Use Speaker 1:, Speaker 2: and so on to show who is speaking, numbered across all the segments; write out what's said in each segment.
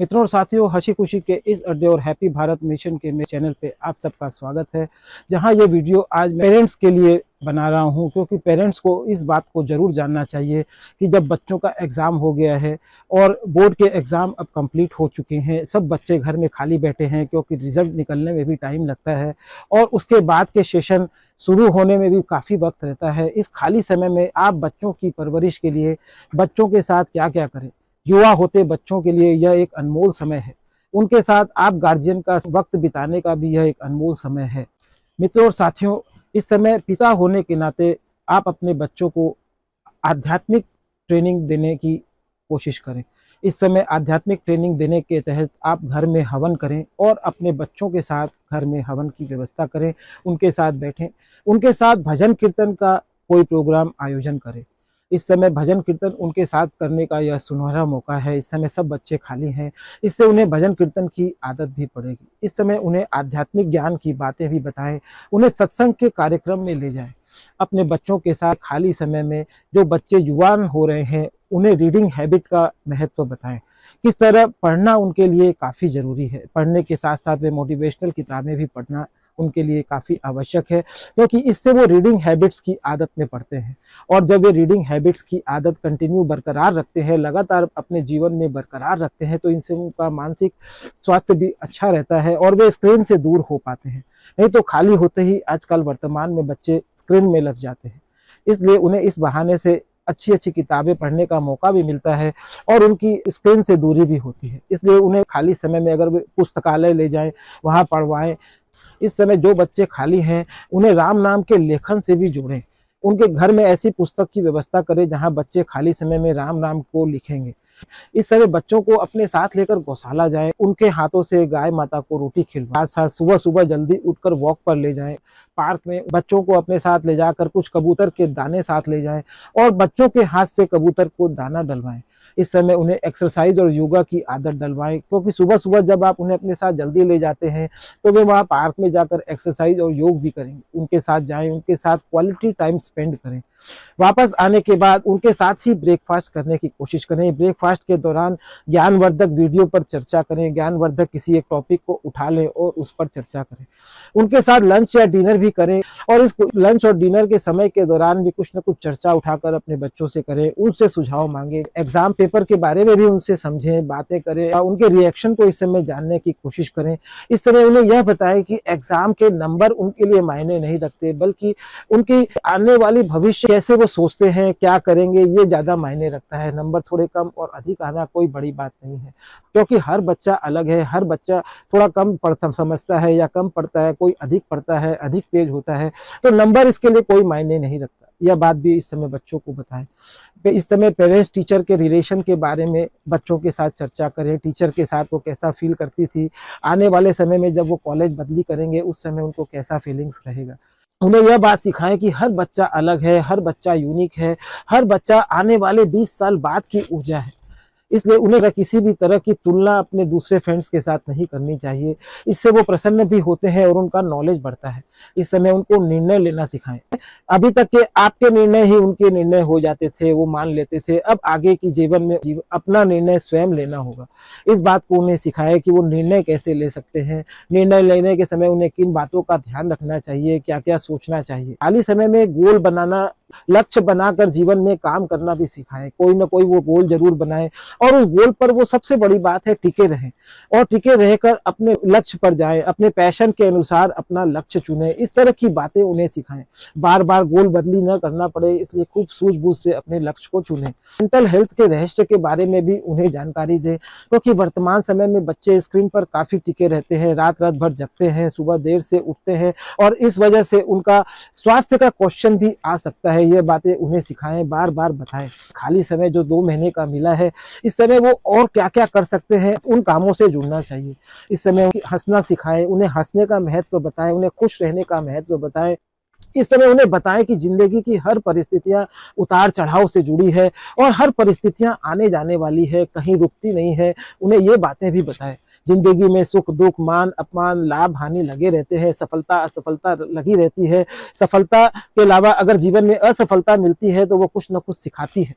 Speaker 1: मित्रों और साथियों, हंसी खुशी के इस अड्डे और हैप्पी भारत मिशन के मेरे चैनल पे आप सबका स्वागत है। जहां ये वीडियो आज पेरेंट्स के लिए बना रहा हूं, क्योंकि पेरेंट्स को इस बात को ज़रूर जानना चाहिए कि जब बच्चों का एग्ज़ाम हो गया है और बोर्ड के एग्ज़ाम अब कंप्लीट हो चुके हैं, सब बच्चे घर में खाली बैठे हैं क्योंकि रिज़ल्ट निकलने में भी टाइम लगता है और उसके बाद के सेशन शुरू होने में भी काफ़ी वक्त रहता है। इस खाली समय में आप बच्चों की परवरिश के लिए बच्चों के साथ क्या क्या करें। युवा होते बच्चों के लिए यह एक अनमोल समय है। उनके साथ आप गार्जियन का वक्त बिताने का भी यह एक अनमोल समय है। मित्रों और साथियों, इस समय पिता होने के नाते आप अपने बच्चों को आध्यात्मिक ट्रेनिंग देने की कोशिश करें। इस समय आध्यात्मिक ट्रेनिंग देने के तहत आप घर में हवन करें और अपने बच्चों के साथ घर में हवन की व्यवस्था करें, उनके साथ बैठें, उनके साथ भजन कीर्तन का कोई प्रोग्राम आयोजन करें। इस समय भजन कीर्तन उनके साथ करने का यह सुनहरा मौका है। इस समय सब बच्चे खाली हैं, इससे उन्हें भजन कीर्तन की आदत भी पड़ेगी। इस समय उन्हें आध्यात्मिक ज्ञान की बातें भी बताएं, उन्हें सत्संग के कार्यक्रम में ले जाएं। अपने बच्चों के साथ खाली समय में जो बच्चे युवान हो रहे हैं, उन्हें रीडिंग हैबिट का महत्व बताएं। किस तरह पढ़ना उनके लिए काफ़ी ज़रूरी है। पढ़ने के साथ साथ वे मोटिवेशनल किताबें भी पढ़ना उनके लिए काफ़ी आवश्यक है, क्योंकि इससे वो रीडिंग हैबिट्स की आदत में पढ़ते हैं। और जब वे रीडिंग हैबिट्स की आदत कंटिन्यू बरकरार रखते हैं, लगातार अपने जीवन में बरकरार रखते हैं, तो इनसे उनका मानसिक स्वास्थ्य भी अच्छा रहता है और वे स्क्रीन से दूर हो पाते हैं। नहीं तो खाली होते ही आजकल वर्तमान में बच्चे स्क्रीन में लग जाते हैं। इसलिए उन्हें इस बहाने से अच्छी अच्छी किताबें पढ़ने का मौका भी मिलता है और उनकी स्क्रीन से दूरी भी होती है। इसलिए उन्हें खाली समय में अगर वे पुस्तकालय ले जाएं, वहाँ पढ़वाएं। इस समय जो बच्चे खाली हैं, उन्हें राम नाम के लेखन से भी जोड़ें। उनके घर में ऐसी पुस्तक की व्यवस्था करें जहां बच्चे खाली समय में राम नाम को लिखेंगे। इस समय बच्चों को अपने साथ लेकर गौशाला जाएं, उनके हाथों से गाय माता को रोटी खिलवाएं। साथ साथ सुबह सुबह जल्दी उठकर वॉक पर ले जाएं। पार्क में बच्चों को अपने साथ ले जाकर कुछ कबूतर के दाने साथ ले जाएं और बच्चों के हाथ से कबूतर को दाना डलवाएं। इस समय उन्हें एक्सरसाइज और योगा की आदत डलवाएं, क्योंकि सुबह सुबह जब आप उन्हें अपने साथ जल्दी ले जाते हैं तो वे वहाँ पार्क में जाकर एक्सरसाइज और योग भी करेंगे। उनके साथ जाएं, उनके साथ क्वालिटी टाइम स्पेंड करें। वापस आने के बाद उनके साथ ही ब्रेकफास्ट करने की कोशिश करें। ब्रेकफास्ट के दौरान ज्ञानवर्धक वीडियो पर चर्चा करें, ज्ञानवर्धक किसी एक टॉपिक को उठा लें और उस पर चर्चा करें। उनके साथ लंच या डिनर भी करें और इस लंच और डिनर के समय के दौरान भी कुछ न कुछ चर्चा उठाकर अपने बच्चों से करें, उनसे सुझाव मांगे। एग्जाम पेपर के बारे में भी उनसे समझें, बातें करें और उनके रिएक्शन को इस समय जानने की कोशिश करें। इस समय उन्हें यह बताएं कि एग्जाम के नंबर उनके लिए मायने नहीं रखते, बल्कि उनकी आने वाली भविष्य कैसे वो सोचते हैं, क्या करेंगे, ये ज़्यादा मायने रखता है। नंबर थोड़े कम और अधिक आना कोई बड़ी बात नहीं है, क्योंकि हर बच्चा अलग है। हर बच्चा थोड़ा कम पढ़ता समझता है या कम पढ़ता है, कोई अधिक पढ़ता है, अधिक तेज होता है, तो नंबर इसके लिए कोई मायने नहीं रखता। यह बात भी इस समय बच्चों को बताएं। इस समय पेरेंट्स टीचर के रिलेशन के बारे में बच्चों के साथ चर्चा करें। टीचर के साथ वो कैसा फील करती थी, आने वाले समय में जब वो कॉलेज बदली करेंगे उस समय उनको कैसा फीलिंग्स रहेगा। उन्हें यह बात सिखाएं कि हर बच्चा अलग है, हर बच्चा यूनिक है, हर बच्चा आने वाले 20 साल बाद की ऊर्जा है। इसलिए उन्हें किसी भी तरह की तुलना अपने दूसरे फ्रेंड्स के साथ नहीं करनी चाहिए। इससे वो प्रसन्न भी होते हैं और उनका नॉलेज बढ़ता है। इस समय उनको निर्णय लेना सिखाएं। अभी तक के आपके निर्णय ही उनके निर्णय हो जाते थे, वो मान लेते थे। अब आगे की जीवन में अपना निर्णय स्वयं लेना होगा। इस बात को उन्हें सिखाएं कि वो निर्णय कैसे ले सकते हैं। निर्णय लेने के समय उन्हें किन बातों का ध्यान रखना चाहिए, क्या क्या सोचना चाहिए। खाली समय में गोल बनाना, लक्ष्य बनाकर जीवन में काम करना भी सिखाएं। कोई ना कोई वो गोल जरूर बनाए और उस गोल पर वो सबसे बड़ी बात है टिके रहें और टिके रहकर अपने लक्ष्य पर जाएं, अपने पैशन के अनुसार अपना लक्ष्य चुनें। इस तरह की बातें उन्हें सिखाएं। बार बार गोल बदली न करना पड़े, इसलिए खूब सूझबूझ से अपने लक्ष्य को चुनें। मेंटल हेल्थ के रहस्य के बारे में भी उन्हें जानकारी दें, क्योंकि वर्तमान समय में बच्चे स्क्रीन पर काफी टिके रहते हैं, रात रात भर जगते हैं, सुबह देर से उठते हैं और इस वजह से उनका स्वास्थ्य का क्वेश्चन भी आ सकता है। ये बातें उन्हें सिखाएं, बार बार बताएं। खाली समय जो 2 महीने का मिला है, इस समय वो और क्या क्या कर सकते हैं, उन कामों से जुड़ना चाहिए। इस समय हंसना सिखाएं, उन्हें हंसने का महत्व बताएं, उन्हें खुश रहने का महत्व बताएं। इस समय उन्हें बताएं कि जिंदगी की हर परिस्थितियां उतार चढ़ाव से जुड़ी है और हर परिस्थितियां आने जाने वाली है, कहीं रुकती नहीं है। उन्हें ये बातें भी बताएं। जिंदगी में सुख दुख, मान अपमान, लाभ हानि लगे रहते हैं, सफलता असफलता लगी रहती है। सफलता के अलावा अगर जीवन में असफलता मिलती है तो वो कुछ न कुछ सिखाती है।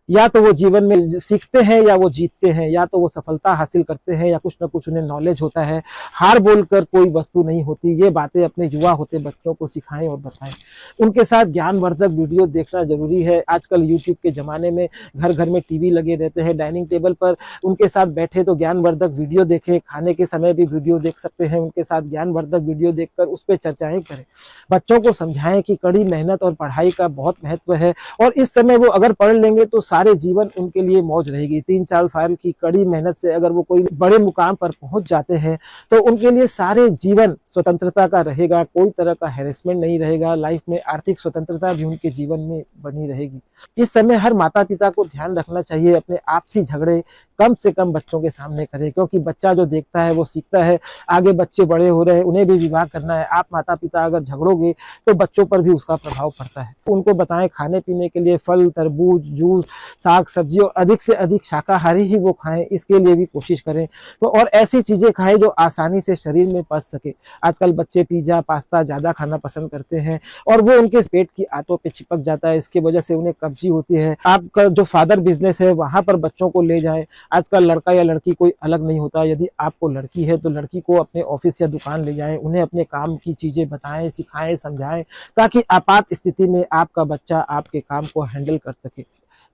Speaker 1: या तो वो जीवन में सीखते हैं या वो जीतते हैं, या तो वो सफलता हासिल करते हैं या कुछ ना कुछ उन्हें नॉलेज होता है। हार बोलकर कोई वस्तु नहीं होती। ये बातें अपने युवा होते बच्चों को सिखाएं और बताएं। उनके साथ ज्ञानवर्धक वीडियो देखना जरूरी है। आजकल यूट्यूब के ज़माने में घर घर में टीवी लगे रहते हैं, डाइनिंग टेबल पर उनके साथ बैठे तो ज्ञानवर्धक वीडियो देखें। खाने के समय भी वीडियो देख सकते हैं, उनके साथ ज्ञानवर्धक वीडियो देखकर उस पर चर्चाएं करें। बच्चों को समझाएं कि कड़ी मेहनत और पढ़ाई का बहुत महत्व है, और इस समय वो अगर पढ़ लेंगे तो सारे जीवन उनके लिए मौज रहेगी। 3-4 साल की कड़ी मेहनत से अगर वो कोई बड़े मुकाम पर पहुंच जाते हैं तो उनके लिए सारे जीवन स्वतंत्रता का रहेगा, कोई तरह का हैरेसमेंट नहीं रहेगा। लाइफ में आर्थिक स्वतंत्रता भी उनके जीवन में बनी रहेगी। इस समय हर माता पिता को ध्यान रखना चाहिए, अपने आपसी झगड़े कम से कम बच्चों के सामने करें, क्योंकि बच्चा जो देखता है वो सीखता है। आगे बच्चे बड़े हो रहे हैं, उन्हें भी विवाह करना है। आप माता पिता अगर झगड़ोगे तो बच्चों पर भी उसका प्रभाव पड़ता है। उनको बताएं खाने पीने के लिए फल, तरबूज, जूस, साग सब्जी और अधिक से अधिक शाकाहारी ही वो खाएं, इसके लिए भी कोशिश करें। तो और ऐसी चीजें खाएं जो आसानी से शरीर में पच सके। आजकल बच्चे पिज्जा पास्ता ज्यादा खाना पसंद करते हैं और वो उनके पेट की आंतों पे चिपक जाता है, इसकी वजह से उन्हें कब्जी होती है। आपका जो फादर बिजनेस है वहां पर बच्चों को ले जाएं। आजकल लड़का या लड़की कोई अलग नहीं होता। यदि आपको लड़की है तो लड़की को अपने ऑफिस या दुकान ले जाएं, उन्हें अपने काम की चीजें बताएं, सिखाएं, समझाएं, ताकि आपात स्थिति में आपका बच्चा आपके काम को हैंडल कर सके।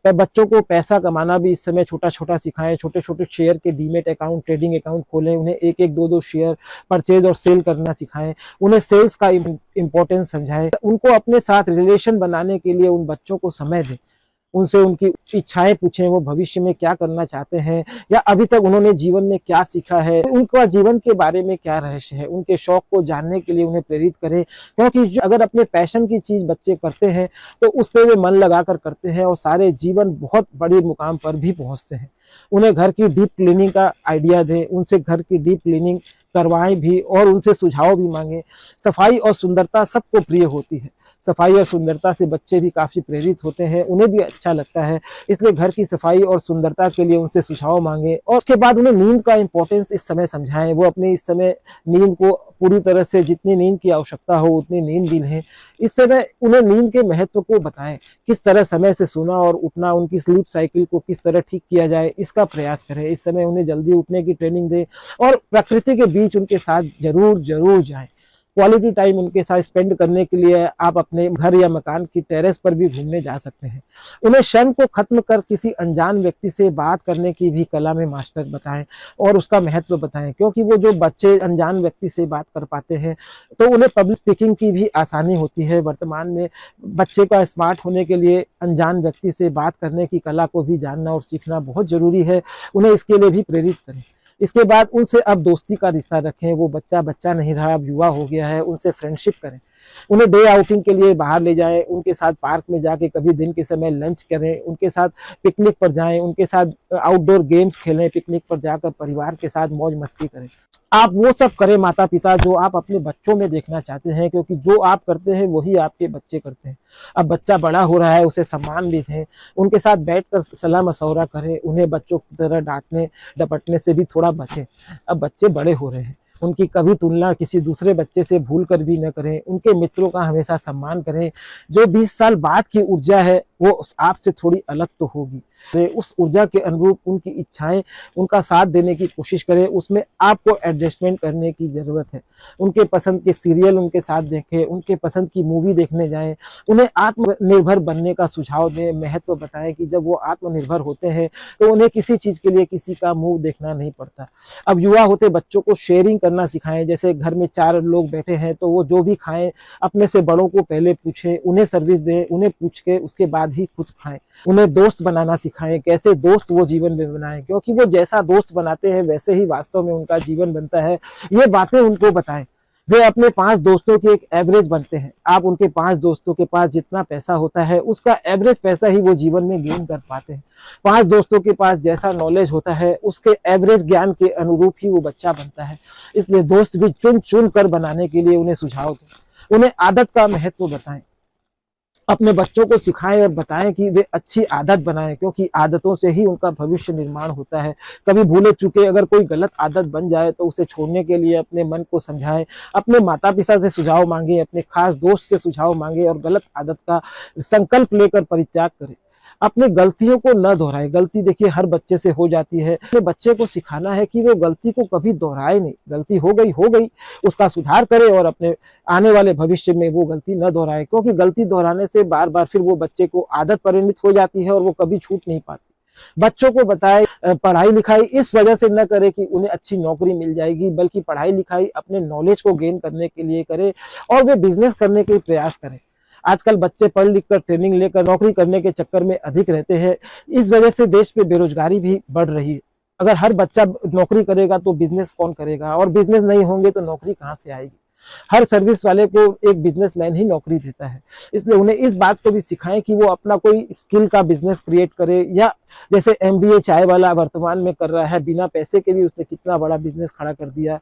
Speaker 1: तो बच्चों को पैसा कमाना भी इस समय छोटा छोटा सिखाएं। छोटे छोटे शेयर के डीमेट अकाउंट, ट्रेडिंग अकाउंट खोलें, उन्हें एक एक दो दो शेयर परचेज और सेल करना सिखाएं। उन्हें सेल्स का इंपॉर्टेंस समझाएं। उनको अपने साथ रिलेशन बनाने के लिए उन बच्चों को समय दें, उनसे उनकी इच्छाएं पूछें, वो भविष्य में क्या करना चाहते हैं या अभी तक उन्होंने जीवन में क्या सीखा है, उनका जीवन के बारे में क्या रहस्य है। उनके शौक को जानने के लिए उन्हें प्रेरित करें, क्योंकि अगर अपने पैशन की चीज बच्चे करते हैं तो उस पर वे मन लगाकर करते हैं और सारे जीवन बहुत बड़े मुकाम पर भी पहुंचते हैं। उन्हें घर की डीप क्लीनिंग का आइडिया दें, उनसे घर की डीप क्लीनिंग करवाएं भी और उनसे सुझाव भी मांगें। सफाई और सुंदरता सबको प्रिय होती है। सफाई और सुंदरता से बच्चे भी काफ़ी प्रेरित होते हैं, उन्हें भी अच्छा लगता है। इसलिए घर की सफाई और सुंदरता के लिए उनसे सुझाव मांगे और उसके बाद उन्हें नींद का इंपॉर्टेंस इस समय समझाएं। वो अपने इस समय नींद को पूरी तरह से, जितनी नींद की आवश्यकता हो उतनी नींद भी लें। इस समय उन्हें नींद के महत्व को बताएं, किस तरह समय से सोना और उठना, उनकी स्लीप साइकिल को किस तरह ठीक किया जाए, इसका प्रयास करें। इस समय उन्हें जल्दी उठने की ट्रेनिंग दें और प्रकृति के बीच उनके साथ जरूर जाएं। क्वालिटी टाइम उनके साथ स्पेंड करने के लिए आप अपने घर या मकान की टेरेस पर भी घूमने जा सकते हैं। उन्हें क्षण को खत्म कर किसी अनजान व्यक्ति से बात करने की भी कला में मास्टर बताएं और उसका महत्व बताएं, क्योंकि वो जो बच्चे अनजान व्यक्ति से बात कर पाते हैं तो उन्हें पब्लिक स्पीकिंग की भी आसानी होती है। वर्तमान में बच्चे का स्मार्ट होने के लिए अनजान व्यक्ति से बात करने की कला को भी जानना और सीखना बहुत जरूरी है। उन्हें इसके लिए भी प्रेरित करें। इसके बाद उनसे अब दोस्ती का रिश्ता रखें। वो बच्चा नहीं रहा, अब युवा हो गया है, उनसे फ्रेंडशिप करें। उन्हें डे आउटिंग के लिए बाहर ले जाएं, उनके साथ पार्क में जाके कभी दिन के समय लंच करें, उनके साथ पिकनिक पर जाएं, उनके साथ आउटडोर गेम्स खेलें, पिकनिक पर जाकर परिवार के साथ मौज मस्ती करें। आप वो सब करें माता पिता जो आप अपने बच्चों में देखना चाहते हैं, क्योंकि जो आप करते हैं वही आपके बच्चे करते हैं। अब बच्चा बड़ा हो रहा है, उसे सम्मान भी दें, उनके साथ बैठकर सलाह मशवरा करें। उन्हें बच्चों की तरह डांटने डपटने से भी थोड़ा बचें। अब बच्चे बड़े हो रहे हैं, उनकी कभी तुलना किसी दूसरे बच्चे से भूल कर भी न करें। उनके मित्रों का हमेशा सम्मान करें। जो 20 साल बाद की ऊर्जा है वो आपसे थोड़ी अलग तो होगी, उस ऊर्जा के अनुरूप उनकी इच्छाएं, उनका साथ देने की कोशिश करें। उसमें आपको एडजस्टमेंट करने की जरूरत है। उनके पसंद के सीरियल उनके साथ देखें, उनके पसंद की मूवी देखने जाएं। उन्हें आत्मनिर्भर बनने का सुझाव दें, महत्व बताएं कि जब वो आत्मनिर्भर होते हैं तो उन्हें किसी चीज के लिए किसी का मुंह देखना नहीं पड़ता। अब युवा होते बच्चों को शेयरिंग करना सिखाएं। जैसे घर में 4 लोग बैठे हैं तो वो जो भी खाएं अपने से बड़ों को पहले पूछें, उन्हें सर्विस दें, उन्हें पूछ के उसके बाद ही खुद खाएं। उन्हें दोस्त बनाना सिखाएं, कैसे दोस्त वो जीवन में बनाएं, क्योंकि वो जैसा दोस्त बनाते हैं वैसे ही वास्तव में उनका जीवन बनता है। ये बातें उनको बताएं। वे अपने 5 दोस्तों के एक एवरेज बनते हैं। आप उनके 5 दोस्तों के पास जितना पैसा होता है उसका एवरेज पैसा ही वो जीवन में गेन कर पाते हैं। 5 दोस्तों के पास जैसा नॉलेज होता है उसके एवरेज ज्ञान के अनुरूप ही वो बच्चा बनता है। इसलिए दोस्त भी चुन चुन कर बनाने के लिए उन्हें सुझाव दें। उन्हें आदत का महत्व बताएं। अपने बच्चों को सिखाएं और बताएं कि वे अच्छी आदत बनाएं, क्योंकि आदतों से ही उनका भविष्य निर्माण होता है। कभी भूले चुके अगर कोई गलत आदत बन जाए तो उसे छोड़ने के लिए अपने मन को समझाएं। अपने माता पिता से सुझाव मांगे, अपने खास दोस्त से सुझाव मांगे और गलत आदत का संकल्प लेकर परित्याग करें। अपनी गलतियों को न दोहराए। गलती देखिए हर बच्चे से हो जाती है, अपने बच्चे को सिखाना है कि वो गलती को कभी दोहराए नहीं। गलती हो गई, उसका सुधार करे और अपने आने वाले भविष्य में वो गलती न दोहराए, क्योंकि गलती दोहराने से बार बार फिर वो बच्चे को आदत परिणित हो जाती है और वो कभी छूट नहीं पाती। बच्चों को बताए पढ़ाई लिखाई इस वजह से न करे कि उन्हें अच्छी नौकरी मिल जाएगी, बल्कि पढ़ाई लिखाई अपने नॉलेज को गेन करने के लिए करे और वे बिजनेस करने के प्रयास करें। आजकल बच्चे पढ़ लिख कर ट्रेनिंग लेकर नौकरी करने के चक्कर में अधिक रहते हैं। इस वजह से देश में बेरोजगारी भी बढ़ रही है। अगर हर बच्चा नौकरी करेगा तो बिजनेस कौन करेगा, और बिजनेस नहीं होंगे तो नौकरी कहाँ से आएगी। हर सर्विस वाले को एक बिजनेसमैन ही नौकरी देता है। इसलिए उन्हें इस बात को भी सिखाएं कि वो अपना कोई स्किल का बिजनेस क्रिएट करे, या जैसे MBA चाय वाला वर्तमान में कर रहा है, बिना पैसे के भी उसने कितना बड़ा बिजनेस खड़ा कर दिया।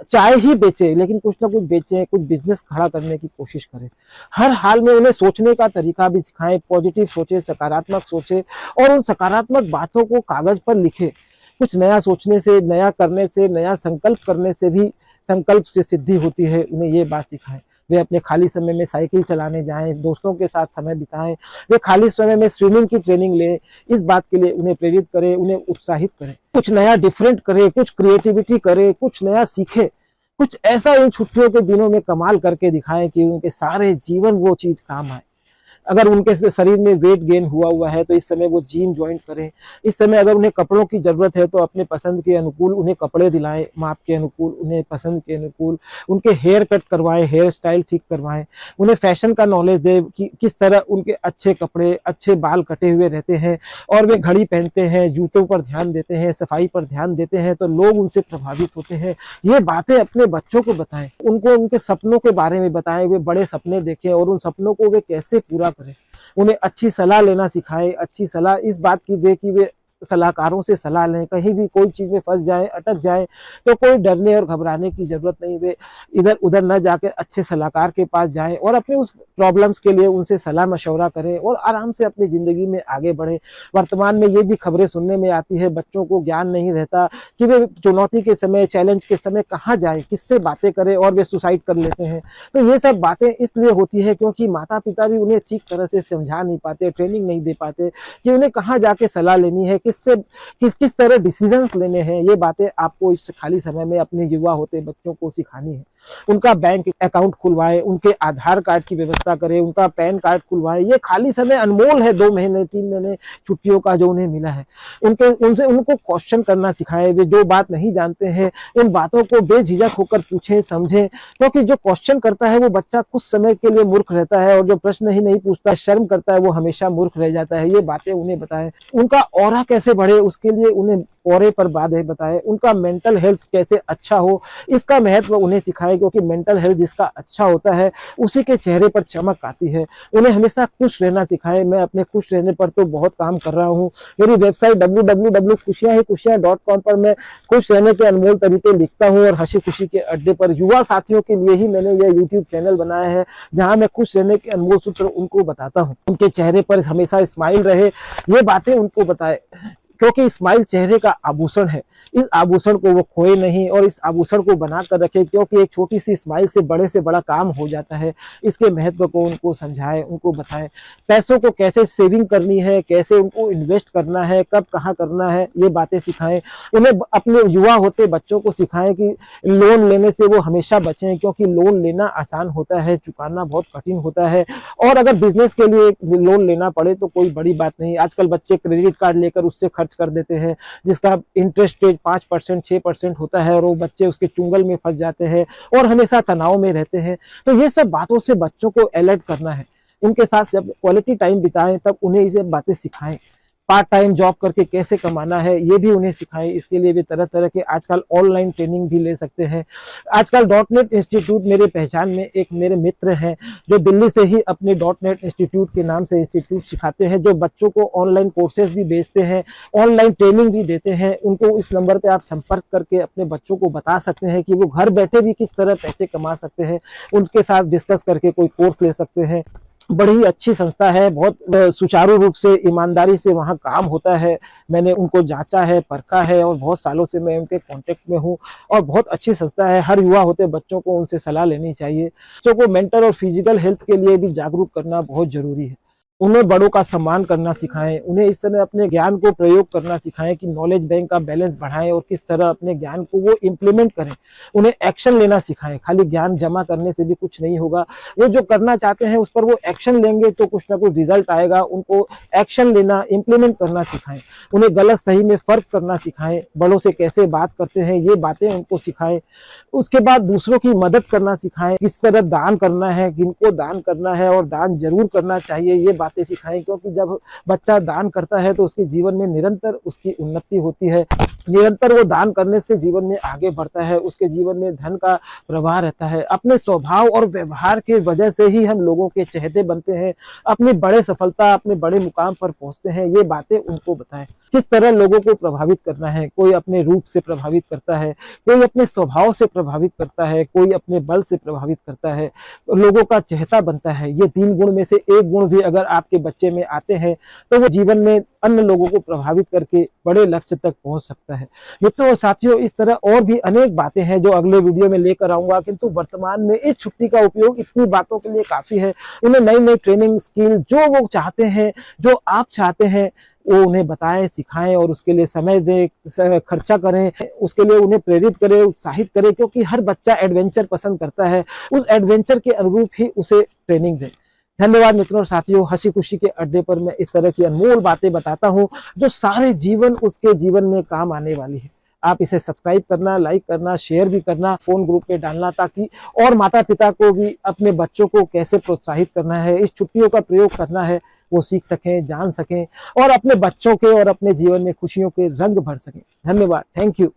Speaker 1: चाय ही बेचे लेकिन कुछ ना कुछ बेचे, कुछ बिजनेस खड़ा करने की कोशिश करें। हर हाल में उन्हें सोचने का तरीका भी सिखाएं, पॉजिटिव सोचे, सकारात्मक सोचे और उन सकारात्मक बातों को कागज पर लिखे। कुछ नया सोचने से, नया करने से, नया संकल्प करने से भी संकल्प से सिद्धि होती है। उन्हें ये बात सिखाएं। वे अपने खाली समय में साइकिल चलाने जाएं, दोस्तों के साथ समय बिताएं, वे खाली समय में स्विमिंग की ट्रेनिंग लें। इस बात के लिए उन्हें प्रेरित करें, उन्हें उत्साहित करें। कुछ नया डिफरेंट करें, कुछ क्रिएटिविटी करें, कुछ नया सीखें, कुछ ऐसा इन छुट्टियों के दिनों में कमाल करके दिखाएं कि उनके सारे जीवन वो चीज काम आए। अगर उनके शरीर में वेट गेन हुआ है तो इस समय वो जिम ज्वाइन करें। इस समय अगर उन्हें कपड़ों की जरूरत है तो अपने पसंद के अनुकूल उन्हें कपड़े दिलाएं, माप के अनुकूल, उन्हें पसंद के अनुकूल। उनके हेयर कट करवाएं, हेयर स्टाइल ठीक करवाएं। उन्हें फैशन का नॉलेज दें कि किस तरह उनके अच्छे कपड़े, अच्छे बाल कटे हुए रहते हैं और वे घड़ी पहनते हैं, जूतों पर ध्यान देते हैं, सफाई पर ध्यान देते हैं, तो लोग उनसे प्रभावित होते हैं। ये बातें अपने बच्चों को बताएं, उनको उनके सपनों के बारे में बताएं। वे बड़े सपने देखें और उन सपनों को वे कैसे पूरा करें। उन्हें अच्छी सलाह लेना सिखाएं। अच्छी सलाह इस बात की दे कि वे सलाहकारों से सलाह लें। कहीं भी कोई चीज में फंस जाए, अटक जाए तो कोई डरने और घबराने की जरूरत नहीं। वे इधर उधर न जाकर अच्छे सलाहकार के पास जाएं और अपने उस प्रॉब्लम्स के लिए उनसे सलाह मशवरा करें और आराम से अपनी जिंदगी में आगे बढ़े। वर्तमान में ये भी खबरें सुनने में आती है, बच्चों को ज्ञान नहीं रहता कि वे चुनौती के समय, चैलेंज के समय कहाँ जाए, किससे बातें करें, और वे सुसाइड कर लेते हैं। तो ये सब बातें इसलिए होती है क्योंकि माता पिता भी उन्हें ठीक तरह से समझा नहीं पाते, ट्रेनिंग नहीं दे पाते कि उन्हें कहाँ जाके सलाह लेनी है, किस तरह डिसीजंस लेने हैं। ये बातें आपको इस खाली समय में अपने युवा होते बच्चों को सिखानी है। उनका बैंक अकाउंट खुलवाएं, उनके आधार कार्ड की व्यवस्था करें, उनका पैन कार्ड खुलवाएं। ये खाली समय अनमोल है, 2 महीने 3 महीने छुट्टियों का जो उन्हें मिला है। उनको क्वेश्चन करना सिखाएं। वे जो बात नहीं जानते हैं उन बातों को बेझिझक होकर पूछें, समझें, क्योंकि जो क्वेश्चन करता है वो बच्चा कुछ समय के लिए मूर्ख रहता है और जो प्रश्न ही नहीं पूछता, शर्म करता है, वो हमेशा मूर्ख रह जाता है। ये बातें उन्हें बताएं। उनका ऑरा कैसे बढ़े उसके लिए उन्हें ऑरे पर बातें बताएं। उनका मेंटल हेल्थ कैसे अच्छा हो इसका महत्व उन्हें सिखाएं, क्योंकि मेंटल हेल्थ जिसका अच्छा होता है उसी के चेहरे पर चमक आती है। उन्हें हमेशा खुश रहना सिखाएं। मैं अपने खुश रहने पर तो बहुत काम कर रहा हूँ। मेरी वेबसाइट www.खुशियां-ही-खुशियां.com पर मैं खुश रहने के अनमोल तरीके लिखता हूँ और हंसी खुशी के अड्डे पर युवा साथियों के लिए ही मैंने यह यूट्यूब चैनल बनाया है, जहाँ मैं खुश रहने के अनमोल सूत्र उनको बताता हूँ। उनके चेहरे पर हमेशा स्माइल रहे, ये बातें उनको बताए, क्योंकि स्माइल चेहरे का आभूषण है। इस आभूषण को वो खोए नहीं और इस आभूषण को बना कर रखे, क्योंकि एक छोटी सी स्माइल से बड़ा काम हो जाता है। इसके महत्व को उनको समझाएं, उनको बताएं। पैसों को कैसे सेविंग करनी है, कैसे उनको इन्वेस्ट करना है, कब कहाँ करना है, ये बातें सिखाएं। उन्हें अपने युवा होते बच्चों को सिखाएं कि लोन लेने से वो हमेशा बचें, क्योंकि लोन लेना आसान होता है, चुकाना बहुत कठिन होता है। और अगर बिजनेस के लिए लोन लेना पड़े तो कोई बड़ी बात नहीं। आजकल बच्चे क्रेडिट कार्ड लेकर उससे खर्च कर देते हैं, जिसका इंटरेस्ट रेट 5% 6% होता है और वो बच्चे उसके चुंगल में फंस जाते हैं और हमेशा तनाव में रहते हैं। तो ये सब बातों से बच्चों को अलर्ट करना है। उनके साथ जब क्वालिटी टाइम बिताएं तब उन्हें ये बातें सिखाएं। पार्ट टाइम जॉब करके कैसे कमाना है ये भी उन्हें सिखाएं। इसके लिए भी तरह तरह के आजकल ऑनलाइन ट्रेनिंग भी ले सकते हैं। आजकल .NET इंस्टीट्यूट मेरे पहचान में एक मेरे मित्र हैं जो दिल्ली से ही अपने .NET इंस्टीट्यूट के नाम से इंस्टीट्यूट सिखाते हैं, जो बच्चों को ऑनलाइन कोर्सेज भी बेचते हैं, ऑनलाइन ट्रेनिंग भी देते हैं। उनको इस नंबर पे आप संपर्क करके अपने बच्चों को बता सकते हैं कि वो घर बैठे भी किस तरह पैसे कमा सकते हैं। उनके साथ डिस्कस करके कोई कोर्स ले सकते हैं। बड़ी ही अच्छी संस्था है, बहुत सुचारू रूप से, ईमानदारी से वहाँ काम होता है। मैंने उनको जांचा है, परखा है और बहुत सालों से मैं उनके कांटेक्ट में हूँ और बहुत अच्छी संस्था है। हर युवा होते बच्चों को उनसे सलाह लेनी चाहिए। बच्चों को मेंटल और फिजिकल हेल्थ के लिए भी जागरूक करना बहुत जरूरी है। उन्हें बड़ों का सम्मान करना सिखाएं, उन्हें इस तरह अपने ज्ञान को प्रयोग करना सिखाएं कि नॉलेज बैंक का बैलेंस बढ़ाएं और किस तरह अपने ज्ञान को वो इम्प्लीमेंट करें। उन्हें एक्शन लेना सिखाएं, खाली ज्ञान जमा करने से भी कुछ नहीं होगा। वो जो करना चाहते हैं उस पर वो एक्शन लेंगे तो कुछ ना कुछ रिजल्ट आएगा। उनको एक्शन लेना, इम्प्लीमेंट करना सिखाएं। उन्हें गलत सही में फर्क करना सिखाएं, बड़ों से कैसे बात करते हैं ये बातें उनको सिखाएं। उसके बाद दूसरों की मदद करना सिखाएं, किस तरह दान करना है, किनको दान करना है और दान जरूर करना चाहिए, ये बातें सिखाएं। क्योंकि जब बच्चा दान करता है तो उसके जीवन में निरंतर उसकी उन्नति होती है, निरंतर वो दान करने से जीवन में आगे बढ़ता है, उसके जीवन में धन का प्रवाह रहता है। अपने स्वभाव और व्यवहार की वजह से ही हम लोगों के चहेते बनते हैं, अपनी बड़े सफलता, अपने बड़े मुकाम पर पहुंचते हैं। ये बातें उनको बताएं, किस तरह लोगों को प्रभावित करना है। कोई अपने रूप से प्रभावित करता है, कोई अपने स्वभाव से प्रभावित करता है, कोई अपने बल से प्रभावित करता है, लोगों का चहेता बनता है। ये 3 गुण में से एक गुण भी अगर आपके बच्चे में आते हैं तो वो जीवन में अन्य लोगों को प्रभावित करके बड़े लक्ष्य तक पहुंच सकता है। मित्रों और साथियों, इस तरह और भी अनेक बातें हैं जो अगले वीडियो में लेकर आऊंगा, किंतु वर्तमान में इस छुट्टी का उपयोग इतनी बातों के लिए काफी है। उन्हें नई नई ट्रेनिंग स्किल जो वो चाहते हैं, जो आप चाहते हैं, वो उन्हें बताएं, सिखाएं और उसके लिए समय दें, खर्चा करें, उसके लिए उन्हें प्रेरित करें, उत्साहित करें। क्योंकि हर बच्चा एडवेंचर पसंद करता है, उस एडवेंचर के अनुरूप ही उसे ट्रेनिंग दें। धन्यवाद मित्रों और साथियों। हंसी खुशी के अड्डे पर मैं इस तरह की अनमोल बातें बताता हूं जो सारे जीवन उसके जीवन में काम आने वाली है। आप इसे सब्सक्राइब करना, लाइक करना, शेयर भी करना, फोन ग्रुप पे डालना, ताकि और माता पिता को भी अपने बच्चों को कैसे प्रोत्साहित करना है, इस छुट्टियों का प्रयोग करना है, वो सीख सकें, जान सकें और अपने बच्चों के और अपने जीवन में खुशियों के रंग भर सकें। धन्यवाद, थैंक यू।